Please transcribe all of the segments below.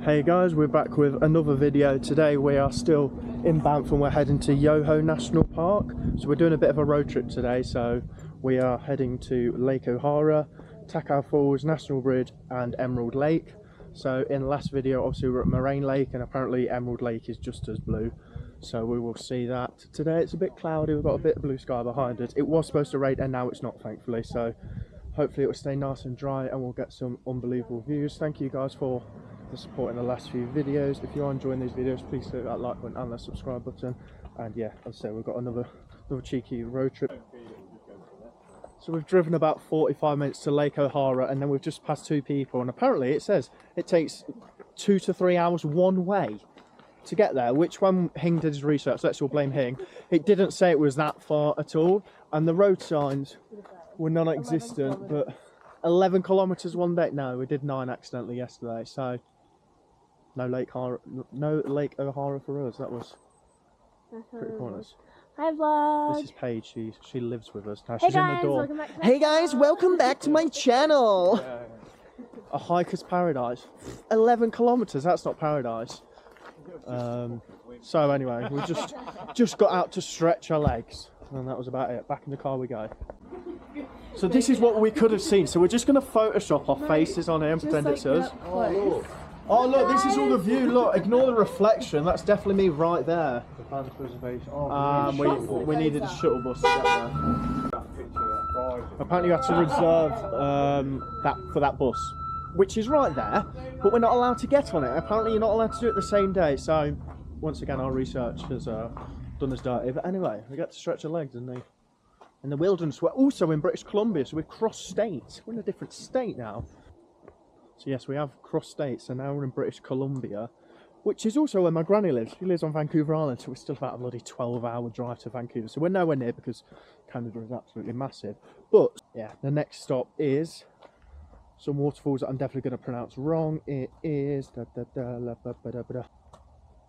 Hey guys, we're back with another video. Today we are still in Banff and we're heading to Yoho National Park. So we're doing a bit of a road trip today. So we are heading to Lake O'Hara, Takao Falls, National Bridge and Emerald Lake. So in the last video obviously we were at Moraine Lake and apparently Emerald Lake is just as blue. So we will see that. Today it's a bit cloudy, we've got a bit of blue sky behind us. It was supposed to rain and now it's not, thankfully. So hopefully it will stay nice and dry and we'll get some unbelievable views. Thank you guys for the support in the last few videos. If you are enjoying these videos, please hit that like button and the subscribe button. And yeah, as I say, we've got another cheeky road trip. So we've driven about 45 minutes to Lake O'Hara and then we've just passed two people, and apparently it says it takes 2 to 3 hours one way to get there, which when Hing did his research, let's all blame Hing, it didn't say it was that far at all, and the road signs were non-existent. But 11 kilometers one day. No, we did 9 accidentally yesterday, so no Lake O'Hara for us. That was pretty pointless. Hi vlog. This is Paige. She lives with us now. Hey She's guys, in the door. welcome back to my Hey guys, welcome back to my channel. A hiker's paradise. 11 kilometers. That's not paradise. So anyway, we just got out to stretch our legs, and that was about it. Back in the car we go. So this is what we could have seen. So we're just going to Photoshop our faces on here and pretend it's us. Oh look, this is all the view. Look, ignore the reflection. That's definitely me right there. We needed a shuttle bus to get there. Apparently you had to reserve for that bus, which is right there, but we're not allowed to get on it. Apparently you're not allowed to do it the same day. So once again, our research has done us dirty. But anyway, we get to stretch our legs in the wilderness. We're also in British Columbia, so we've crossed states. We're in a different state now. So yes, we have crossed states, and now we're in British Columbia, which is also where my granny lives. She lives on Vancouver Island, so we're still about a bloody 12-hour drive to Vancouver. So we're nowhere near because Canada is absolutely massive. But yeah, the next stop is some waterfalls that I'm definitely going to pronounce wrong. It is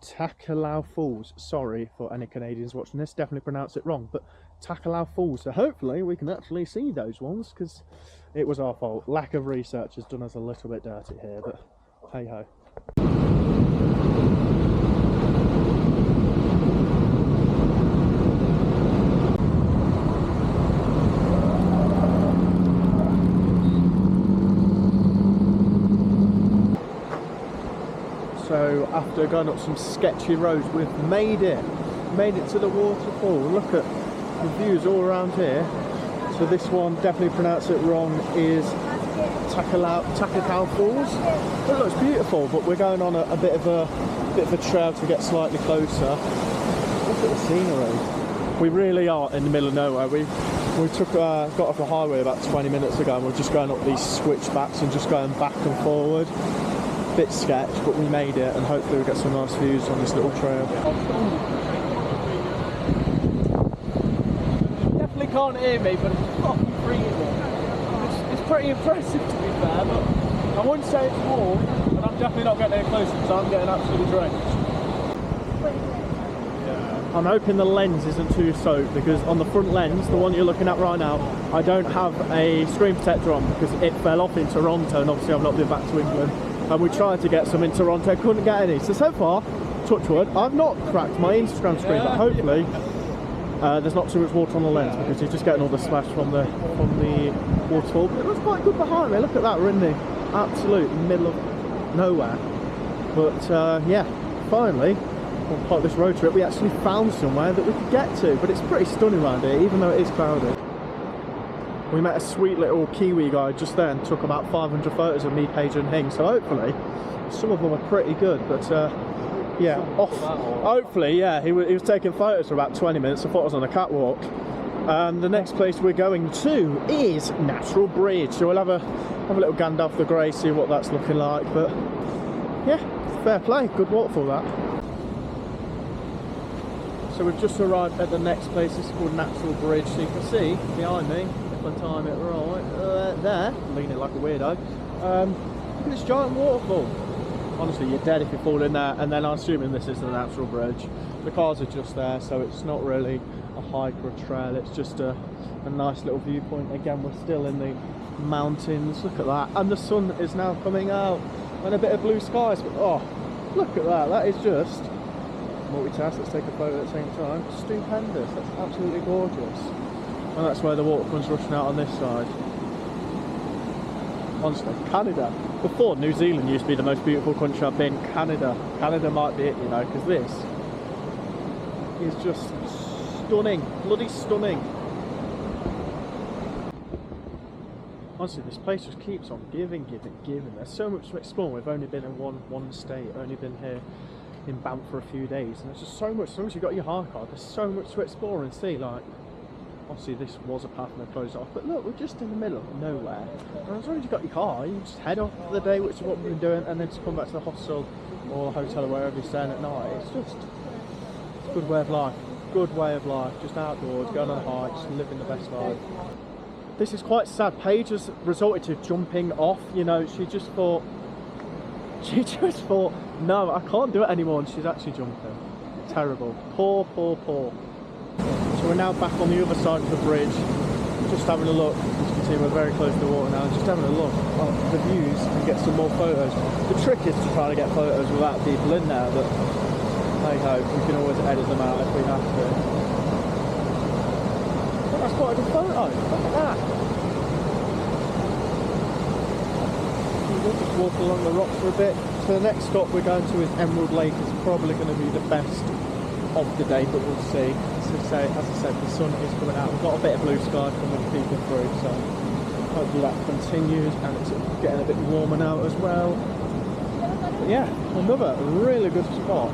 Takao Falls. Sorry for any Canadians watching this, definitely pronounce it wrong, but Takao Falls. So hopefully we can actually see those ones, because it was our fault. Lack of research has done us a little bit dirty here, but hey ho. So after going up some sketchy roads, we've made it to the waterfall. Look at the views all around here. So this one, definitely pronounce it wrong, is Takao Falls. It looks beautiful, but we're going on a bit of a trail to get slightly closer. Look at the scenery. We really are in the middle of nowhere. We got off the highway about 20 minutes ago, and we're just going up these switchbacks and just going back and forward. Bit sketch, but we made it, and hopefully we'll get some nice views on this little trail. Definitely can't hear me, but it's fucking freezing. It's pretty impressive, to be fair, but I wouldn't say it's warm, but I'm definitely not getting any closer because I'm getting absolutely drenched. I'm hoping the lens isn't too soaked, because on the front lens, the one you're looking at right now, I don't have a screen protector on because it fell off in Toronto, and obviously I've not been back to England. And we tried to get some in Toronto, couldn't get any. So far, touch wood, I've not cracked my Instagram screen, but hopefully there's not too much water on the lens, because you're just getting all the splash from the waterfall. But it looks quite good behind me. Look at that, we're in the absolute middle of nowhere. But yeah, finally, on part of this road trip, we actually found somewhere that we could get to. But it's pretty stunning around here, even though it is cloudy. We met a sweet little Kiwi guy just then, took about 500 photos of me, Paige and Hing, so hopefully some of them are pretty good. But yeah, hopefully, yeah, he was taking photos for about 20 minutes. I thought I was on a catwalk. The next place we're going to is National Bridge, so we'll have a little gander off the grey, see what that's looking like. But yeah, fair play, good waterfall that. So we've just arrived at the next place. This is called National Bridge, so you can see behind me, if I time it right, there, leaning like a weirdo, look at this giant waterfall. Honestly, you're dead if you fall in there. And then I'm assuming this is the National Bridge. The cars are just there, so it's not really a hike or a trail, it's just a nice little viewpoint. Again, we're still in the mountains, look at that, and the sun is now coming out. and a bit of blue skies. But oh, look at that! That is just multitask. Let's take a photo at the same time. Stupendous. That's absolutely gorgeous. And that's where the water comes rushing out on this side. Honestly, Canada. Before, New Zealand used to be the most beautiful country I've been. Canada might be it, you know, because this is just stunning, bloody stunning. Honestly, this place just keeps on giving. There's so much to explore. We've only been in one state, only been here in Banff for a few days, and there's just so much. As long as you've got your hire card, there's so much to explore and see. Like, obviously this was a path and they closed it off, but look, we're just in the middle of nowhere. And as long as you've got your car, you just head off for the day, which is what we've been doing, and then just come back to the hostel or hotel or wherever you're staying at night. It's just a good way of life. Good way of life. Just outdoors, going on hikes, living the best life. This is quite sad. Paige has resorted to jumping off, you know, she just thought, no, I can't do it anymore, and she's actually jumping. Terrible. Poor. So we're now back on the other side of the bridge, just having a look. As you can see, we're very close to the water now, just having a look at the views and get some more photos. The trick is to try to get photos without people in there, but hey ho, we can always edit them out if we have to. But that's quite a good photo, look at that. We'll just walk along the rocks for a bit. So the next stop we're going to is Emerald Lake. It's probably going to be the best of the day, but we'll see. As I said, the sun is coming out. We've got a bit of blue sky coming peeking through, so hopefully that continues, and it's getting a bit warmer now as well. But yeah, another really good spot.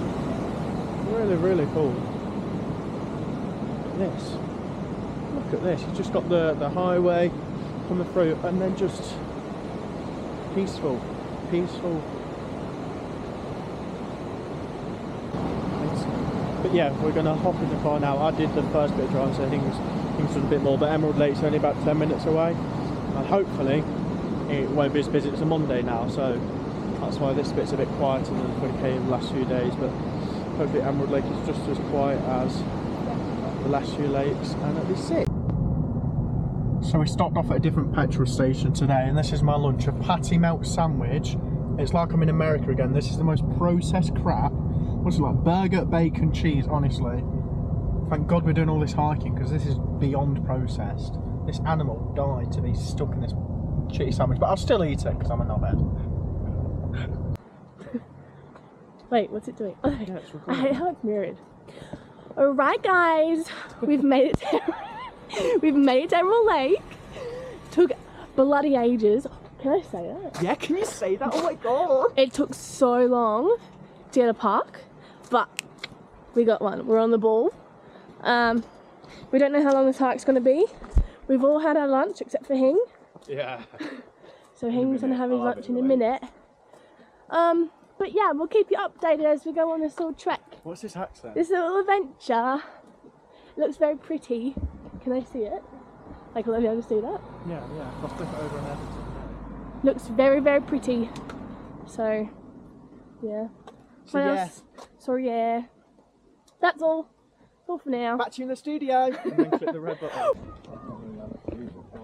Really cool. Look at this. You've just got the highway coming through, and then just peaceful. But yeah, we're going to hop in the car now. I did the first bit of driving, so things done a bit more, but Emerald Lake's only about 10 minutes away, and hopefully it won't be as busy. It's a Monday now, so that's why this bit's a bit quieter than when it came the last few days, but hopefully Emerald Lake is just as quiet as the last few lakes, and it'll be sick. So we stopped off at a different petrol station today, and this is my lunch, a patty melt sandwich. It's like I'm in America again. This is the most processed crap. What's it like? Burger, bacon, cheese, honestly. Thank God we're doing all this hiking, because this is beyond processed. This animal died to be stuck in this shitty sandwich, but I'll still eat it because I'm a knobhead. Wait, what's it doing? Oh, yeah, it's I hate how it's mirrored. Alright guys, we've made it to Emerald Lake. Took bloody ages. Can I say that? Yeah, can you say that? Oh my God. It took so long to get a park, but we got one. We're on the ball. We don't know how long this hike's going to be. We've all had our lunch except for Hing. Yeah. So Hing's going to have his lunch in a minute. But yeah, we'll keep you updated as we go on this little trek. What's this accent? This little adventure. It looks very pretty. Can I see it? Like, will I be able to see that? Yeah. I'll flip it over and edit it. Looks very pretty. So, yeah. So yeah. So yeah. That's all. That's all for now. Back to you in the studio. And then click the red button.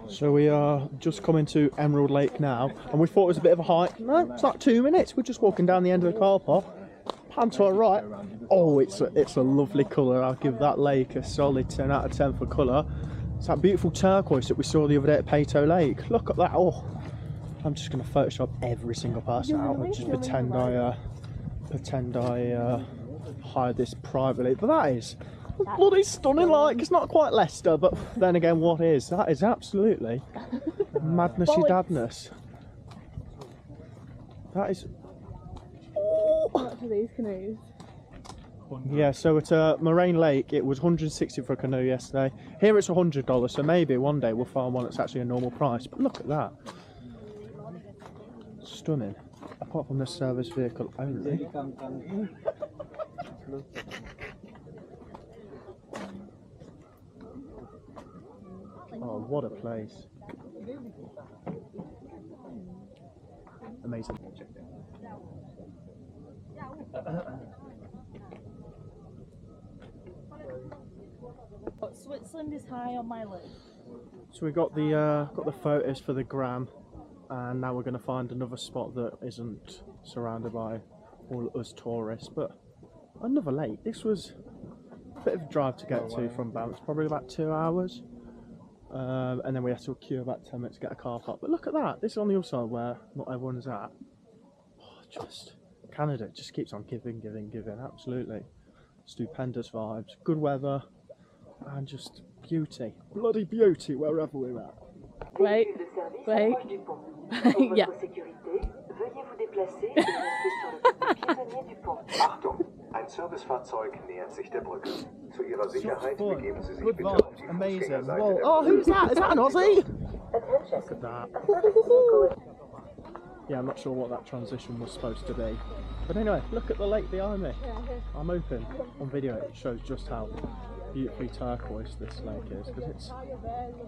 So we are just coming to Emerald Lake now, and we thought it was a bit of a hike. No, it's like 2 minutes. We're just walking down the end of the car park. Pan to our right. Oh, it's a lovely colour. I'll give that lake a solid 10 out of 10 for colour. It's that beautiful turquoise that we saw the other day at Peyto Lake. Look at that. Oh, I'm just going to Photoshop every single person out and just pretend I hired this privately. But that is bloody stunning. Like, it's not quite Leicester, but then again, what is? That is absolutely madnessy dadness. That is. What for these canoes? Yeah, so at Moraine Lake it was $160 for a canoe yesterday. Here it's $100, so maybe one day we'll find one that's actually a normal price. But look at that. Stunning. Apart from the service vehicle only. Oh, what a place. Amazing. Switzerland is high on my list. So we got the photos for the gram. and now we're going to find another spot that isn't surrounded by all us tourists, but another lake. This was a bit of a drive to get to from Banff, probably about 2 hours, and then we had to queue about 10 minutes to get a car park. But look at that, this is on the other side where not everyone's at. Oh, just Canada just keeps on giving, absolutely stupendous vibes, good weather, and just beauty, bloody beauty wherever we're at. Wait. Yeah. Achtung, ein Servicefahrzeug nähert sich der Brücke. Zu Ihrer Sicherheit begeben Sie sich Good bitte vibes, auf die amazing. Fußgängerseite Whoa. der Oh, Brücke. who's that? Is that an Aussie? Look at that. Yeah, I'm not sure what that transition was supposed to be. But anyway, look at the lake behind me. I'm hoping on video it shows just how beautifully turquoise this lake is, because it's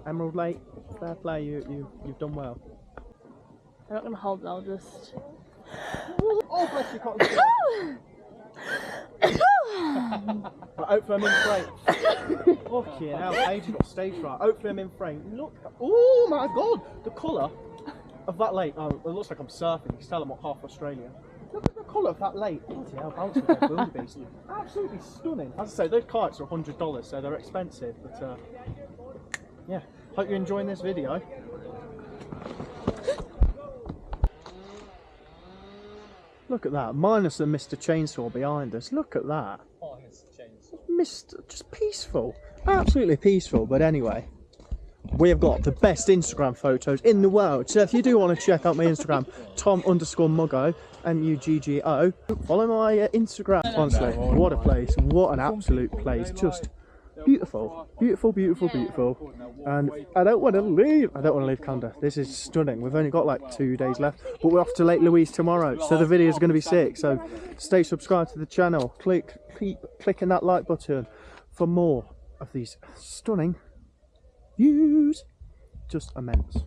Emerald Lake. Fair play, you've done well. I'm not gonna hold it, I'll just... Oh, bless you, cotton. But hopefully I'm in frame. Fucking hell, Paige got stage fright. Hopefully I'm in frame. Look, oh my god, the colour of that lake. Oh, it looks like I'm surfing. You can tell I'm not half Australian. Look at the colour of that lake. Bloody hell, bouncing like wildebeest. Absolutely stunning. As I say, those kites are $100, so they're expensive. But yeah, hope you're enjoying this video. Look at that, minus the Mr. Chainsaw behind us. Look at that. Oh, Mr. Chainsaw. Just peaceful, absolutely peaceful. But anyway, we have got the best Instagram photos in the world. So if you do want to check out my Instagram, Tom_Muggo, MUGGO, follow my Instagram. Honestly, what a place, what an absolute place. Just beautiful, beautiful, beautiful, beautiful. And I don't want to leave Canada. This is stunning. We've only got like 2 days left, but we're off to Lake Louise tomorrow, so the video is going to be sick. So stay subscribed to the channel, keep clicking that like button for more of these stunning views. Just immense.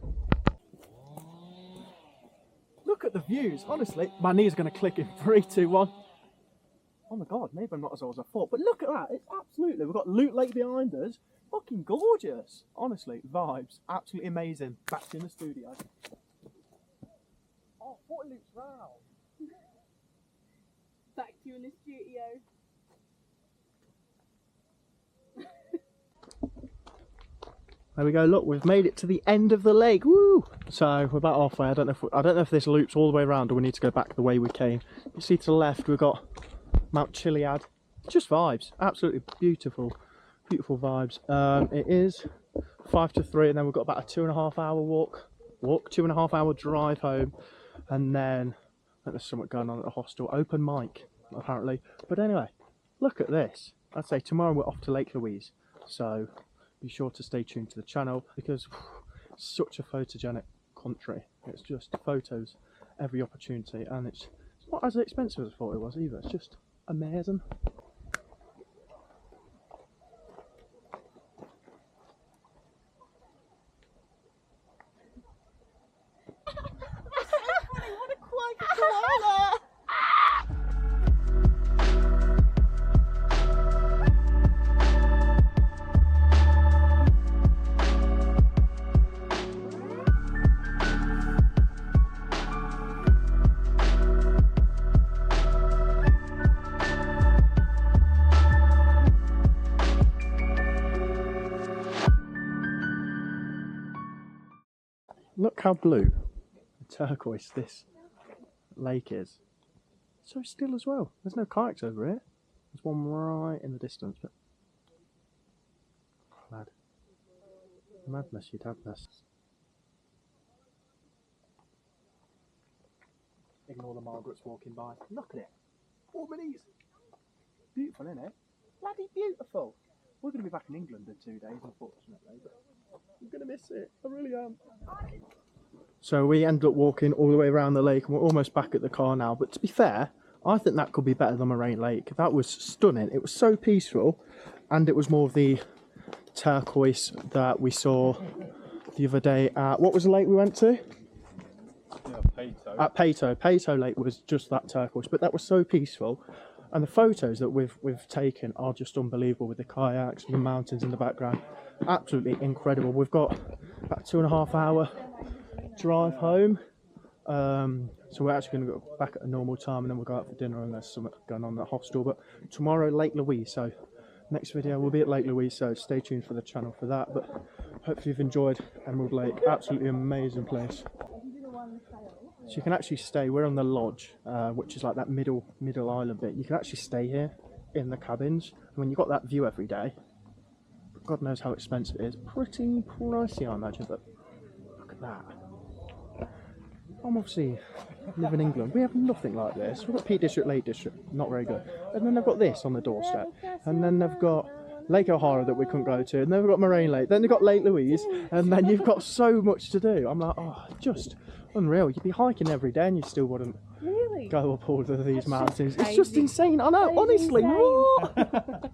Look at the views, honestly. My knee's going to click in 3, 2, 1. Oh my god, maybe I'm not as old as I thought, but look at that, it's absolutely, we've got Loot Lake behind us, fucking gorgeous. Honestly, vibes, absolutely amazing. Back in the studio. Oh, what Luke's round. Back to you in the studio. There we go, look, we've made it to the end of the lake, woo! So, we're about halfway. I don't know if this loops all the way around or we need to go back the way we came. You see to the left, we've got Mount Chiliad. Just vibes, absolutely beautiful, beautiful vibes. It is 5 to 3, and then we've got about a 2.5 hour walk, 2.5 hour drive home, and then I think there's something going on at the hostel, open mic apparently. But anyway, look at this. I'd say tomorrow we're off to Lake Louise, so be sure to stay tuned to the channel, because such a photogenic country. It's just photos every opportunity, and it's not as expensive as I thought it was either. It's just amazing. Look how blue and turquoise this lake is. So still as well. There's no kayaks over here. There's one right in the distance, but mad. Madness, you'd have this. Ignore the Margarets walking by. Look at it. Albanese. Beautiful, isn't it? Bloody beautiful. We're going to be back in England in 2 days, unfortunately, but I'm going to miss it. I really am. So we ended up walking all the way around the lake, and we're almost back at the car now. But to be fair, I think that could be better than Moraine Lake. That was stunning. It was so peaceful, and it was more of the turquoise that we saw the other day at, what was the lake we went to? Yeah, Pato. At Pato. Pato Lake was just that turquoise, but that was so peaceful. And the photos that we've taken are just unbelievable, with the kayaks and the mountains in the background. Absolutely incredible. We've got about 2.5 hour drive home. So we're actually going to go back at a normal time, and then we'll go out for dinner, and there's something going on at the hostel. But tomorrow, Lake Louise. So next video will be at Lake Louise, so stay tuned for the channel for that. But hopefully you've enjoyed Emerald Lake. Absolutely amazing place. So you can actually stay. We're on the lodge, which is like that middle island bit. You can actually stay here in the cabins. I mean, you've got that view every day. But God knows how expensive it is. Pretty pricey, I imagine. But look at that. I'm obviously live in England. We have nothing like this. We've got Peak District, Lake District, not very good. And then they've got this on the doorstep. And then they've got Lake O'Hara that we couldn't go to. And then we've got Moraine Lake. Then they've got Lake Louise. And then you've got so much to do. I'm like, oh, just unreal. You'd be hiking every day and you still wouldn't go up all of these mountains. It's just insane. I know, honestly. What?